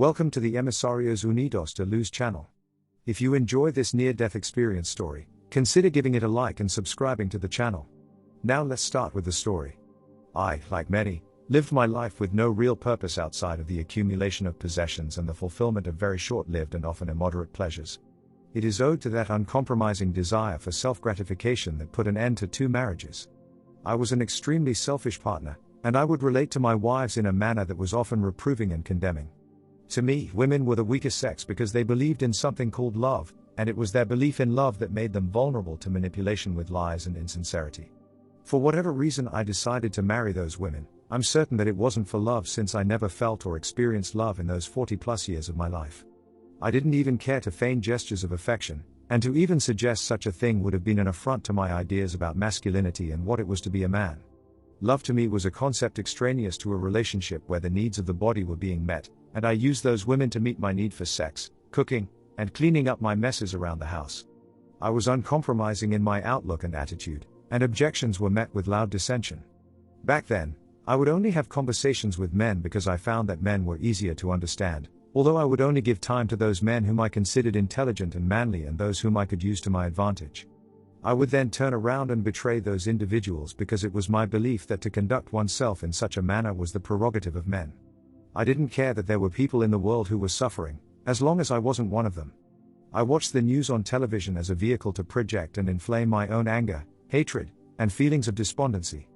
Welcome to the Emisarios Unidos de Luz channel. If you enjoy this near-death experience story, consider giving it a like and subscribing to the channel. Now let's start with the story. I, like many, lived my life with no real purpose outside of the accumulation of possessions and the fulfillment of very short-lived and often immoderate pleasures. It is owed to that uncompromising desire for self-gratification that put an end to 2 marriages. I was an extremely selfish partner, and I would relate to my wives in a manner that was often reproving and condemning. To me, women were the weakest sex because they believed in something called love, and it was their belief in love that made them vulnerable to manipulation with lies and insincerity. For whatever reason I decided to marry those women, I'm certain that it wasn't for love since I never felt or experienced love in those 40+ years of my life. I didn't even care to feign gestures of affection, and to even suggest such a thing would have been an affront to my ideas about masculinity and what it was to be a man. Love to me was a concept extraneous to a relationship where the needs of the body were being met, and I used those women to meet my need for sex, cooking, and cleaning up my messes around the house. I was uncompromising in my outlook and attitude, and objections were met with loud dissension. Back then, I would only have conversations with men because I found that men were easier to understand, although I would only give time to those men whom I considered intelligent and manly and those whom I could use to my advantage. I would then turn around and betray those individuals because it was my belief that to conduct oneself in such a manner was the prerogative of men. I didn't care that there were people in the world who were suffering, as long as I wasn't one of them. I watched the news on television as a vehicle to project and inflame my own anger, hatred, and feelings of despondency.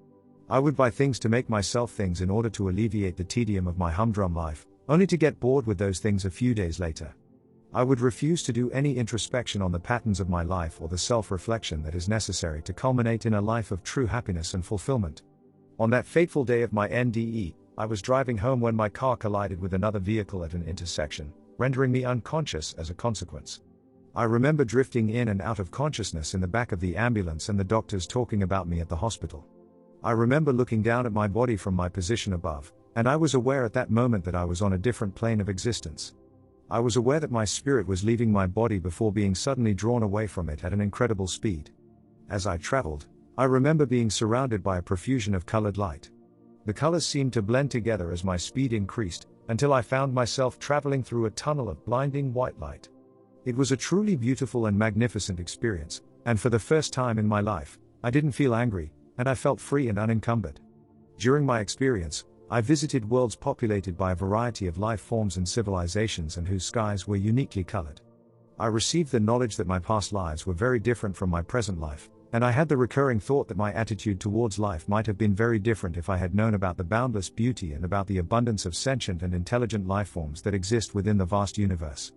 I would buy things to make myself things in order to alleviate the tedium of my humdrum life, only to get bored with those things a few days later. I would refuse to do any introspection on the patterns of my life or the self-reflection that is necessary to culminate in a life of true happiness and fulfillment. On that fateful day of my NDE, I was driving home when my car collided with another vehicle at an intersection, rendering me unconscious as a consequence. I remember drifting in and out of consciousness in the back of the ambulance and the doctors talking about me at the hospital. I remember looking down at my body from my position above, and I was aware at that moment that I was on a different plane of existence. I was aware that my spirit was leaving my body before being suddenly drawn away from it at an incredible speed. As I traveled, I remember being surrounded by a profusion of colored light. The colors seemed to blend together as my speed increased, until I found myself traveling through a tunnel of blinding white light. It was a truly beautiful and magnificent experience, and for the first time in my life, I didn't feel angry, and I felt free and unencumbered. During my experience, I visited worlds populated by a variety of life forms and civilizations and whose skies were uniquely colored. I received the knowledge that my past lives were very different from my present life, and I had the recurring thought that my attitude towards life might have been very different if I had known about the boundless beauty and about the abundance of sentient and intelligent life forms that exist within the vast universe.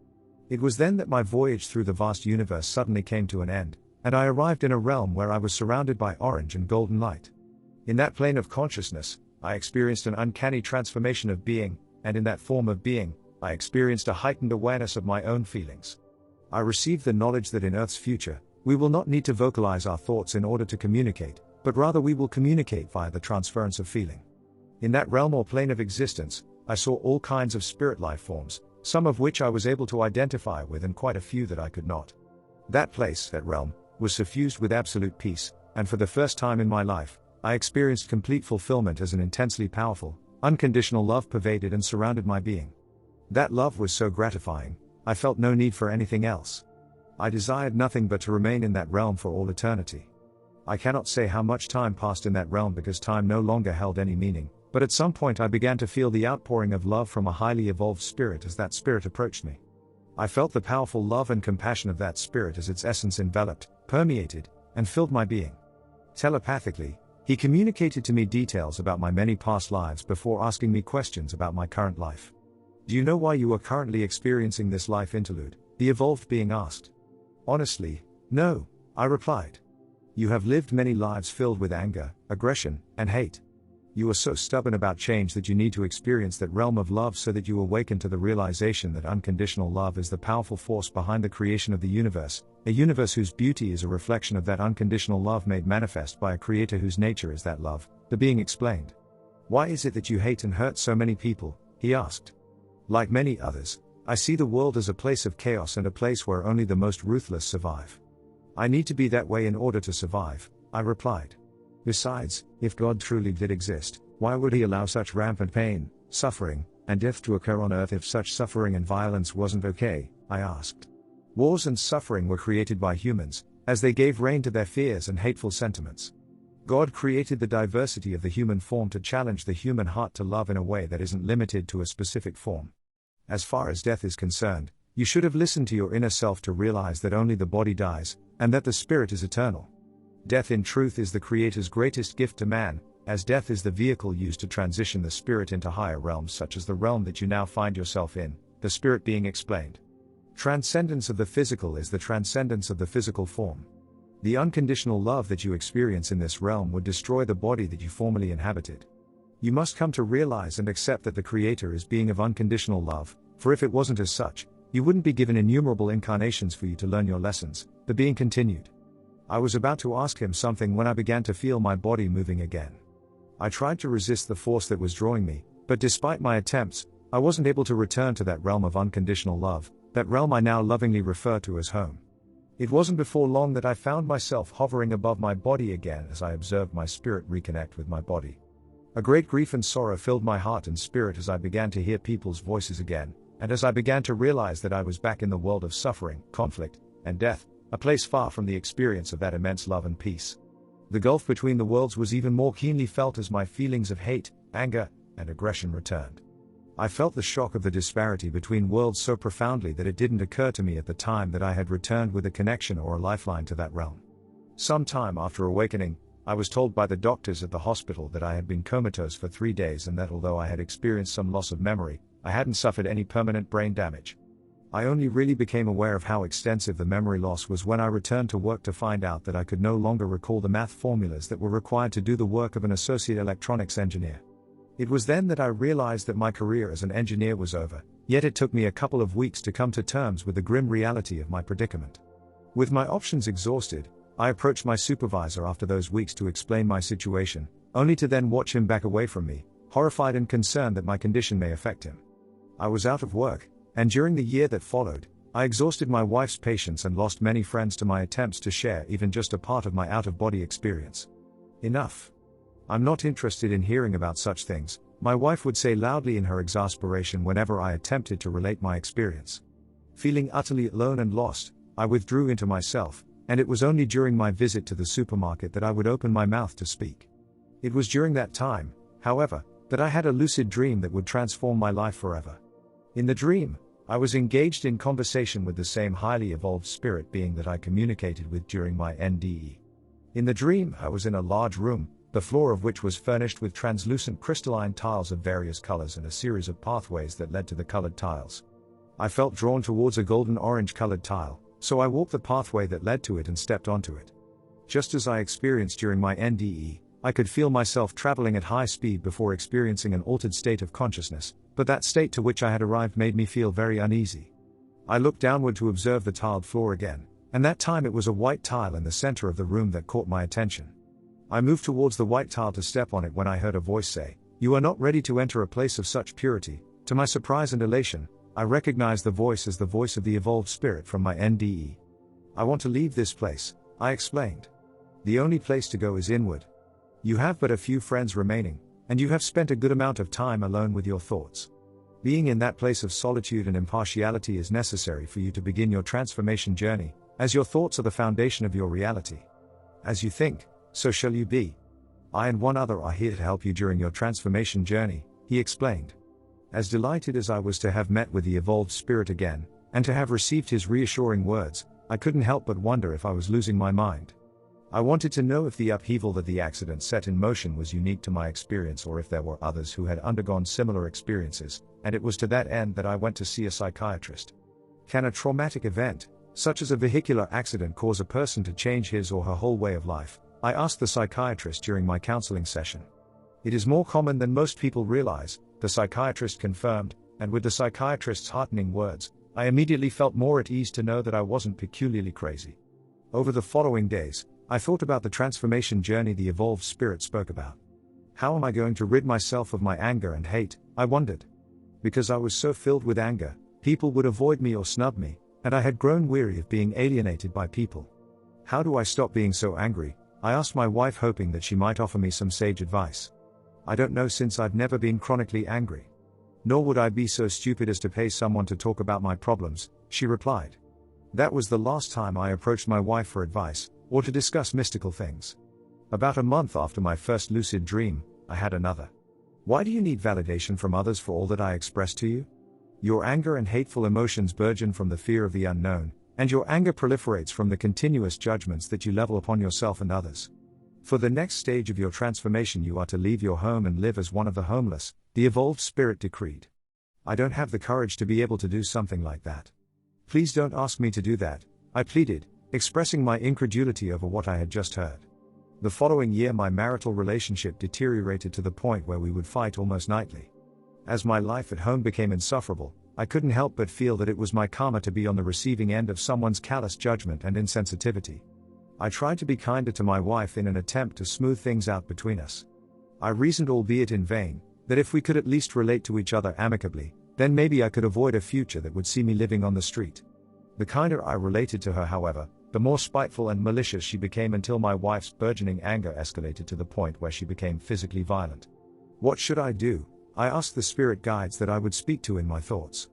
It was then that my voyage through the vast universe suddenly came to an end, and I arrived in a realm where I was surrounded by orange and golden light. In that plane of consciousness, I experienced an uncanny transformation of being, and in that form of being, I experienced a heightened awareness of my own feelings. I received the knowledge that in Earth's future, we will not need to vocalize our thoughts in order to communicate, but rather we will communicate via the transference of feeling. In that realm or plane of existence, I saw all kinds of spirit life forms, some of which I was able to identify with and quite a few that I could not. That place, that realm, was suffused with absolute peace, and for the first time in my life, I experienced complete fulfillment as an intensely powerful, unconditional love pervaded and surrounded my being. That love was so gratifying, I felt no need for anything else. I desired nothing but to remain in that realm for all eternity. I cannot say how much time passed in that realm because time no longer held any meaning, but at some point I began to feel the outpouring of love from a highly evolved spirit as that spirit approached me. I felt the powerful love and compassion of that spirit as its essence enveloped, permeated, and filled my being. Telepathically, he communicated to me details about my many past lives before asking me questions about my current life. "Do you know why you are currently experiencing this life interlude?" the evolved being asked. "Honestly, no," I replied. "You have lived many lives filled with anger, aggression, and hate. You are so stubborn about change that you need to experience that realm of love so that you awaken to the realization that unconditional love is the powerful force behind the creation of the universe, a universe whose beauty is a reflection of that unconditional love made manifest by a creator whose nature is that love," the being explained. "Why is it that you hate and hurt so many people?" he asked. "Like many others, I see the world as a place of chaos and a place where only the most ruthless survive. I need to be that way in order to survive," I replied. "Besides, if God truly did exist, why would he allow such rampant pain, suffering, and death to occur on earth if such suffering and violence wasn't okay? I asked. Wars and suffering were created by humans, as they gave rein to their fears and hateful sentiments. God created the diversity of the human form to challenge the human heart to love in a way that isn't limited to a specific form. As far as death is concerned, you should have listened to your inner self to realize that only the body dies, and that the spirit is eternal. Death in truth is the Creator's greatest gift to man, as death is the vehicle used to transition the spirit into higher realms such as the realm that you now find yourself in, the spirit being explained. Transcendence of the physical is the transcendence of the physical form. The unconditional love that you experience in this realm would destroy the body that you formerly inhabited. You must come to realize and accept that the Creator is being of unconditional love, for if it wasn't as such, you wouldn't be given innumerable incarnations for you to learn your lessons. The being continued. I was about to ask him something when I began to feel my body moving again. I tried to resist the force that was drawing me, but despite my attempts, I wasn't able to return to that realm of unconditional love, that realm I now lovingly refer to as home. It wasn't before long that I found myself hovering above my body again as I observed my spirit reconnect with my body. A great grief and sorrow filled my heart and spirit as I began to hear people's voices again, and as I began to realize that I was back in the world of suffering, conflict, and death, a place far from the experience of that immense love and peace. The gulf between the worlds was even more keenly felt as my feelings of hate, anger, and aggression returned. I felt the shock of the disparity between worlds so profoundly that it didn't occur to me at the time that I had returned with a connection or a lifeline to that realm. Some time after awakening, I was told by the doctors at the hospital that I had been comatose for 3 days and that although I had experienced some loss of memory, I hadn't suffered any permanent brain damage. I only really became aware of how extensive the memory loss was when I returned to work to find out that I could no longer recall the math formulas that were required to do the work of an associate electronics engineer. It was then that I realized that my career as an engineer was over, yet it took me a couple of weeks to come to terms with the grim reality of my predicament. With my options exhausted, I approached my supervisor after those weeks to explain my situation, only to then watch him back away from me, horrified and concerned that my condition may affect him. I was out of work, and during the year that followed, I exhausted my wife's patience and lost many friends to my attempts to share even just a part of my out-of-body experience. Enough. I'm not interested in hearing about such things, my wife would say loudly in her exasperation whenever I attempted to relate my experience. Feeling utterly alone and lost, I withdrew into myself, and it was only during my visit to the supermarket that I would open my mouth to speak. It was during that time, however, that I had a lucid dream that would transform my life forever. In the dream, I was engaged in conversation with the same highly evolved spirit being that I communicated with during my NDE. In the dream, I was in a large room, the floor of which was furnished with translucent crystalline tiles of various colors and a series of pathways that led to the colored tiles. I felt drawn towards a golden orange colored tile, so I walked the pathway that led to it and stepped onto it. Just as I experienced during my NDE, I could feel myself traveling at high speed before experiencing an altered state of consciousness, but that state to which I had arrived made me feel very uneasy. I looked downward to observe the tiled floor again, and that time it was a white tile in the center of the room that caught my attention. I moved towards the white tile to step on it when I heard a voice say, "You are not ready to enter a place of such purity." To my surprise and elation, I recognized the voice as the voice of the evolved spirit from my NDE. "I want to leave this place," I explained. "The only place to go is inward. You have but a few friends remaining, and you have spent a good amount of time alone with your thoughts. Being in that place of solitude and impartiality is necessary for you to begin your transformation journey, as your thoughts are the foundation of your reality. As you think, so shall you be. I and one other are here to help you during your transformation journey," he explained. As delighted as I was to have met with the evolved spirit again, and to have received his reassuring words, I couldn't help but wonder if I was losing my mind. I wanted to know if the upheaval that the accident set in motion was unique to my experience or if there were others who had undergone similar experiences, and it was to that end that I went to see a psychiatrist. Can a traumatic event, such as a vehicular accident, cause a person to change his or her whole way of life? I asked the psychiatrist during my counseling session. "It is more common than most people realize," the psychiatrist confirmed, and with the psychiatrist's heartening words, I immediately felt more at ease to know that I wasn't peculiarly crazy. Over the following days, I thought about the transformation journey the evolved spirit spoke about. How am I going to rid myself of my anger and hate, I wondered. Because I was so filled with anger, people would avoid me or snub me, and I had grown weary of being alienated by people. How do I stop being so angry? I asked my wife, hoping that she might offer me some sage advice. "I don't know, since I've never been chronically angry." Nor would I be so stupid as to pay someone to talk about my problems, she replied. That was the last time I approached my wife for advice, or to discuss mystical things. About a month after my first lucid dream, I had another. Why do you need validation from others for all that I express to you? Your anger and hateful emotions burgeon from the fear of the unknown, and your anger proliferates from the continuous judgments that you level upon yourself and others. For the next stage of your transformation, you are to leave your home and live as one of the homeless, the evolved spirit decreed. I don't have the courage to be able to do something like that. Please don't ask me to do that, I pleaded, expressing my incredulity over what I had just heard. The following year, my marital relationship deteriorated to the point where we would fight almost nightly. As my life at home became insufferable, I couldn't help but feel that it was my karma to be on the receiving end of someone's callous judgment and insensitivity. I tried to be kinder to my wife in an attempt to smooth things out between us. I reasoned, albeit in vain, that if we could at least relate to each other amicably, then maybe I could avoid a future that would see me living on the street. The kinder I related to her, however, the more spiteful and malicious she became, until my wife's burgeoning anger escalated to the point where she became physically violent. What should I do? I asked the spirit guides that I would speak to in my thoughts.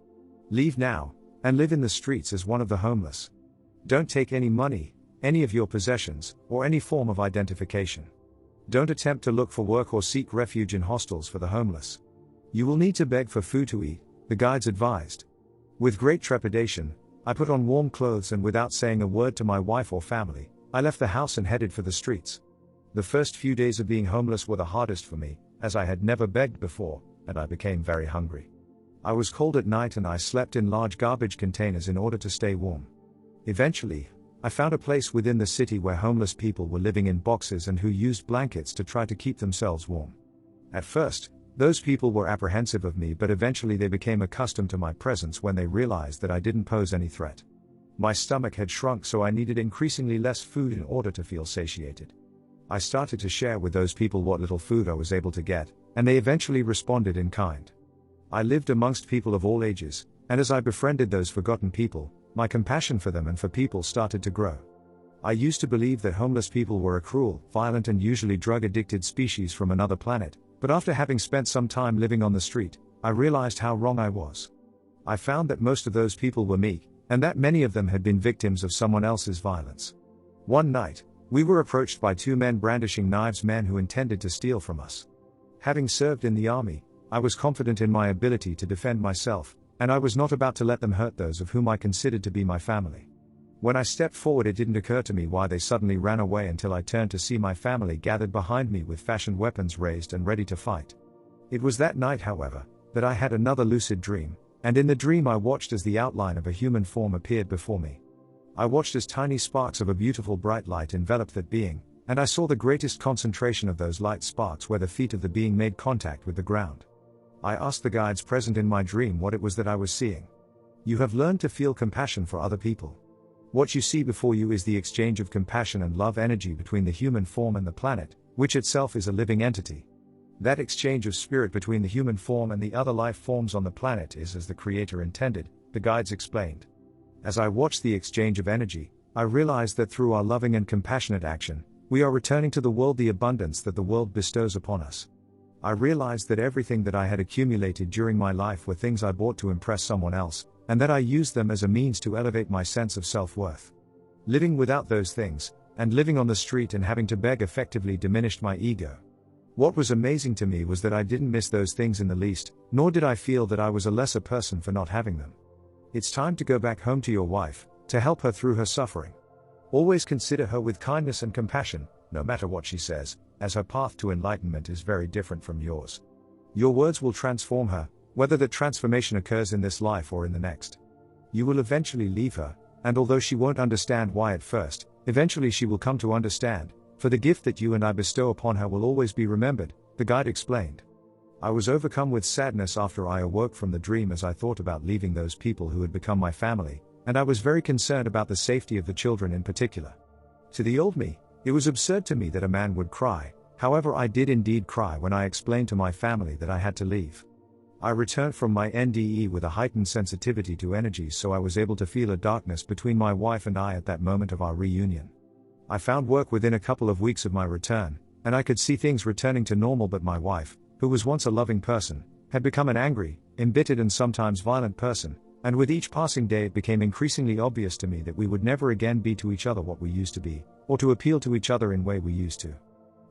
Leave now, and live in the streets as one of the homeless. Don't take any money, any of your possessions, or any form of identification. Don't attempt to look for work or seek refuge in hostels for the homeless. You will need to beg for food to eat, the guides advised. With great trepidation, I put on warm clothes, and without saying a word to my wife or family, I left the house and headed for the streets. The first few days of being homeless were the hardest for me, as I had never begged before, and I became very hungry. I was cold at night, and I slept in large garbage containers in order to stay warm. Eventually, I found a place within the city where homeless people were living in boxes and who used blankets to try to keep themselves warm. At first, those people were apprehensive of me, but eventually they became accustomed to my presence when they realized that I didn't pose any threat. My stomach had shrunk, so I needed increasingly less food in order to feel satiated. I started to share with those people what little food I was able to get, and they eventually responded in kind. I lived amongst people of all ages, and as I befriended those forgotten people, my compassion for them and for people started to grow. I used to believe that homeless people were a cruel, violent, and usually drug-addicted species from another planet, but after having spent some time living on the street, I realized how wrong I was. I found that most of those people were meek, and that many of them had been victims of someone else's violence. One night, we were approached by two men brandishing knives, men who intended to steal from us. Having served in the army, I was confident in my ability to defend myself, and I was not about to let them hurt those of whom I considered to be my family. When I stepped forward, it didn't occur to me why they suddenly ran away until I turned to see my family gathered behind me with fashioned weapons raised and ready to fight. It was that night, however, that I had another lucid dream, and in the dream I watched as the outline of a human form appeared before me. I watched as tiny sparks of a beautiful bright light enveloped that being, and I saw the greatest concentration of those light sparks where the feet of the being made contact with the ground. I asked the guides present in my dream what it was that I was seeing. You have learned to feel compassion for other people. What you see before you is the exchange of compassion and love energy between the human form and the planet, which itself is a living entity. That exchange of spirit between the human form and the other life forms on the planet is as the Creator intended, the guides explained. As I watched the exchange of energy, I realized that through our loving and compassionate action, we are returning to the world the abundance that the world bestows upon us. I realized that everything that I had accumulated during my life were things I bought to impress someone else, and that I used them as a means to elevate my sense of self-worth. Living without those things, and living on the street and having to beg effectively diminished my ego. What was amazing to me was that I didn't miss those things in the least, nor did I feel that I was a lesser person for not having them. It's time to go back home to your wife, to help her through her suffering. Always consider her with kindness and compassion, no matter what she says, as her path to enlightenment is very different from yours. Your words will transform her, whether that transformation occurs in this life or in the next. You will eventually leave her, and although she won't understand why at first, eventually she will come to understand, for the gift that you and I bestow upon her will always be remembered, the guide explained. I was overcome with sadness after I awoke from the dream as I thought about leaving those people who had become my family, and I was very concerned about the safety of the children in particular. To the old me, it was absurd to me that a man would cry, however I did indeed cry when I explained to my family that I had to leave. I returned from my NDE with a heightened sensitivity to energy, so I was able to feel a darkness between my wife and I at that moment of our reunion. I found work within a couple of weeks of my return, and I could see things returning to normal, but my wife, who was once a loving person, had become an angry, embittered and sometimes violent person, and with each passing day it became increasingly obvious to me that we would never again be to each other what we used to be, or to appeal to each other in way we used to.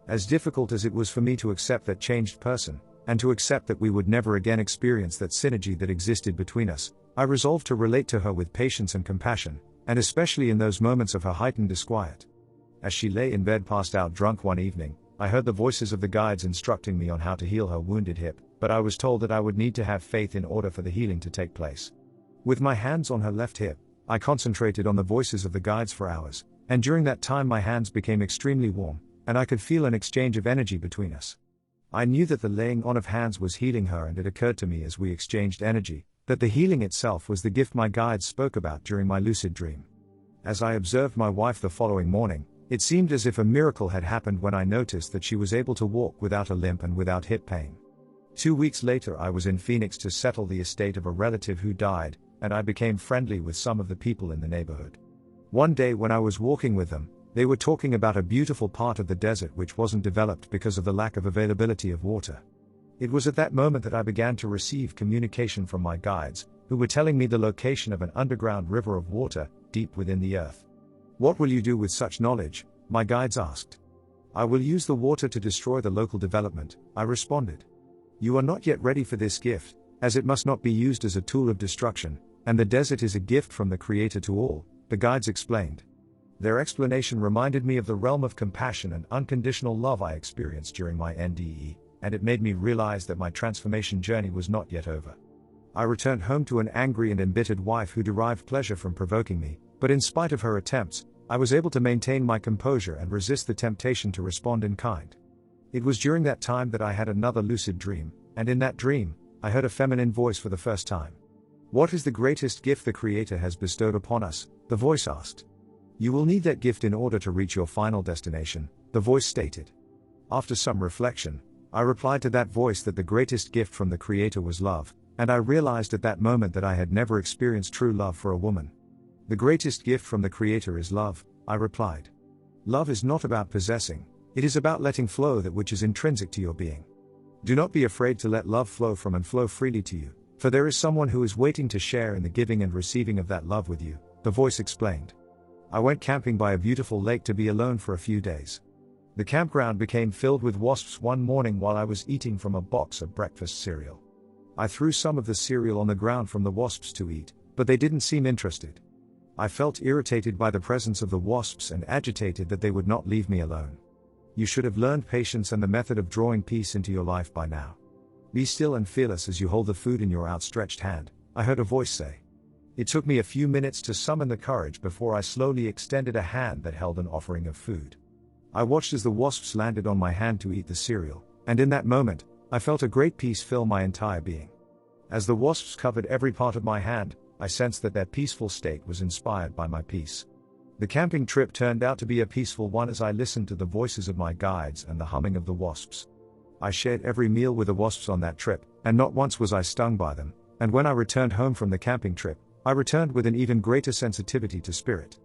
As difficult as it was for me to accept that changed person, and to accept that we would never again experience that synergy that existed between us, I resolved to relate to her with patience and compassion, and especially in those moments of her heightened disquiet. As she lay in bed passed out drunk one evening, I heard the voices of the guides instructing me on how to heal her wounded hip, but I was told that I would need to have faith in order for the healing to take place. With my hands on her left hip, I concentrated on the voices of the guides for hours, and during that time my hands became extremely warm, and I could feel an exchange of energy between us. I knew that the laying on of hands was healing her, and it occurred to me as we exchanged energy, that the healing itself was the gift my guides spoke about during my lucid dream. As I observed my wife the following morning, it seemed as if a miracle had happened when I noticed that she was able to walk without a limp and without hip pain. 2 weeks later I was in Phoenix to settle the estate of a relative who died, and I became friendly with some of the people in the neighborhood. One day when I was walking with them, they were talking about a beautiful part of the desert which wasn't developed because of the lack of availability of water. It was at that moment that I began to receive communication from my guides, who were telling me the location of an underground river of water, deep within the earth. "What will you do with such knowledge?" my guides asked. "I will use the water to destroy the local development," I responded. "You are not yet ready for this gift, as it must not be used as a tool of destruction, and the desert is a gift from the Creator to all," the guides explained. Their explanation reminded me of the realm of compassion and unconditional love I experienced during my NDE, and it made me realize that my transformation journey was not yet over. I returned home to an angry and embittered wife who derived pleasure from provoking me, but in spite of her attempts, I was able to maintain my composure and resist the temptation to respond in kind. It was during that time that I had another lucid dream, and in that dream, I heard a feminine voice for the first time. "What is the greatest gift the Creator has bestowed upon us?" the voice asked. "You will need that gift in order to reach your final destination," the voice stated. After some reflection, I replied to that voice that the greatest gift from the Creator was love, and I realized at that moment that I had never experienced true love for a woman. "The greatest gift from the Creator is love," I replied. "Love is not about possessing, it is about letting flow that which is intrinsic to your being. Do not be afraid to let love flow from and flow freely to you, for there is someone who is waiting to share in the giving and receiving of that love with you," the voice explained. I went camping by a beautiful lake to be alone for a few days. The campground became filled with wasps one morning while I was eating from a box of breakfast cereal. I threw some of the cereal on the ground from the wasps to eat, but they didn't seem interested. I felt irritated by the presence of the wasps and agitated that they would not leave me alone. "You should have learned patience and the method of drawing peace into your life by now. Be still and fearless as you hold the food in your outstretched hand," I heard a voice say. It took me a few minutes to summon the courage before I slowly extended a hand that held an offering of food. I watched as the wasps landed on my hand to eat the cereal, and in that moment, I felt a great peace fill my entire being. As the wasps covered every part of my hand, I sensed that their peaceful state was inspired by my peace. The camping trip turned out to be a peaceful one as I listened to the voices of my guides and the humming of the wasps. I shared every meal with the wasps on that trip, and not once was I stung by them, and when I returned home from the camping trip, I returned with an even greater sensitivity to spirit.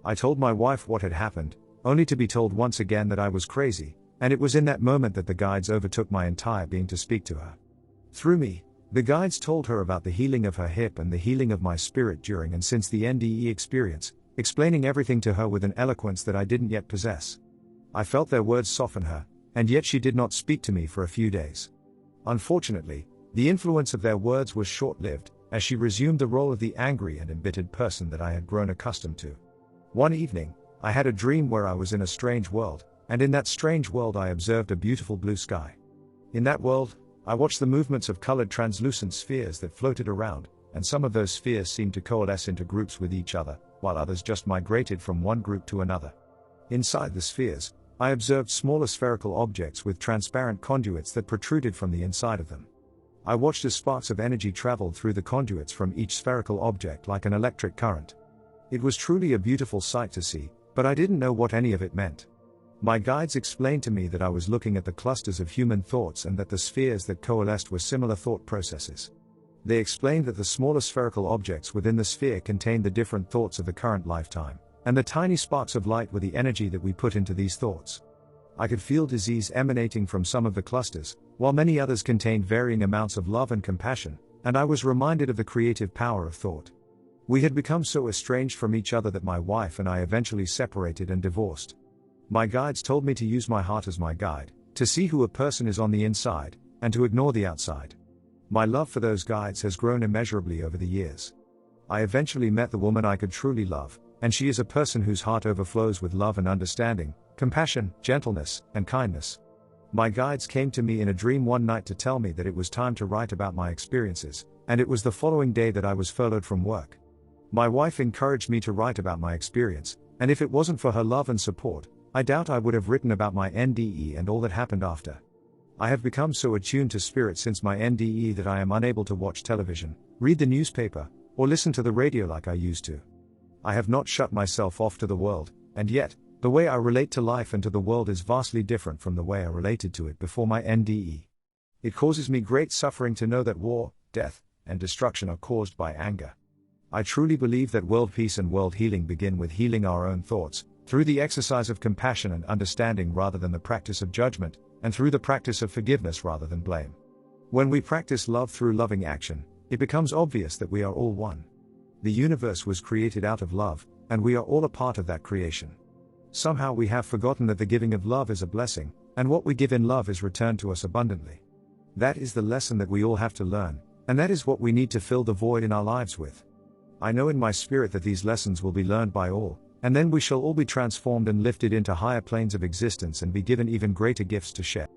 I told my wife what had happened, only to be told once again that I was crazy, and it was in that moment that the guides overtook my entire being to speak to her. Through me, the guides told her about the healing of her hip and the healing of my spirit during and since the NDE experience, explaining everything to her with an eloquence that I didn't yet possess. I felt their words soften her, and yet she did not speak to me for a few days. Unfortunately, the influence of their words was short-lived, as she resumed the role of the angry and embittered person that I had grown accustomed to. One evening, I had a dream where I was in a strange world, and in that strange world I observed a beautiful blue sky. In that world, I watched the movements of colored translucent spheres that floated around, and some of those spheres seemed to coalesce into groups with each other, while others just migrated from one group to another. Inside the spheres, I observed smaller spherical objects with transparent conduits that protruded from the inside of them. I watched as sparks of energy traveled through the conduits from each spherical object like an electric current. It was truly a beautiful sight to see, but I didn't know what any of it meant. My guides explained to me that I was looking at the clusters of human thoughts and that the spheres that coalesced were similar thought processes. They explained that the smaller spherical objects within the sphere contained the different thoughts of the current lifetime, and the tiny sparks of light were the energy that we put into these thoughts. I could feel disease emanating from some of the clusters, while many others contained varying amounts of love and compassion, and I was reminded of the creative power of thought. We had become so estranged from each other that my wife and I eventually separated and divorced. My guides told me to use my heart as my guide, to see who a person is on the inside, and to ignore the outside. My love for those guides has grown immeasurably over the years. I eventually met the woman I could truly love, and she is a person whose heart overflows with love and understanding, compassion, gentleness, and kindness. My guides came to me in a dream one night to tell me that it was time to write about my experiences, and it was the following day that I was furloughed from work. My wife encouraged me to write about my experience, and if it wasn't for her love and support, I doubt I would have written about my NDE and all that happened after. I have become so attuned to spirit since my NDE that I am unable to watch television, read the newspaper, or listen to the radio like I used to. I have not shut myself off to the world, and yet, the way I relate to life and to the world is vastly different from the way I related to it before my NDE. It causes me great suffering to know that war, death, and destruction are caused by anger. I truly believe that world peace and world healing begin with healing our own thoughts, through the exercise of compassion and understanding rather than the practice of judgment, and through the practice of forgiveness rather than blame. When we practice love through loving action, it becomes obvious that we are all one. The universe was created out of love, and we are all a part of that creation. Somehow we have forgotten that the giving of love is a blessing, and what we give in love is returned to us abundantly. That is the lesson that we all have to learn, and that is what we need to fill the void in our lives with. I know in my spirit that these lessons will be learned by all, and then we shall all be transformed and lifted into higher planes of existence and be given even greater gifts to share.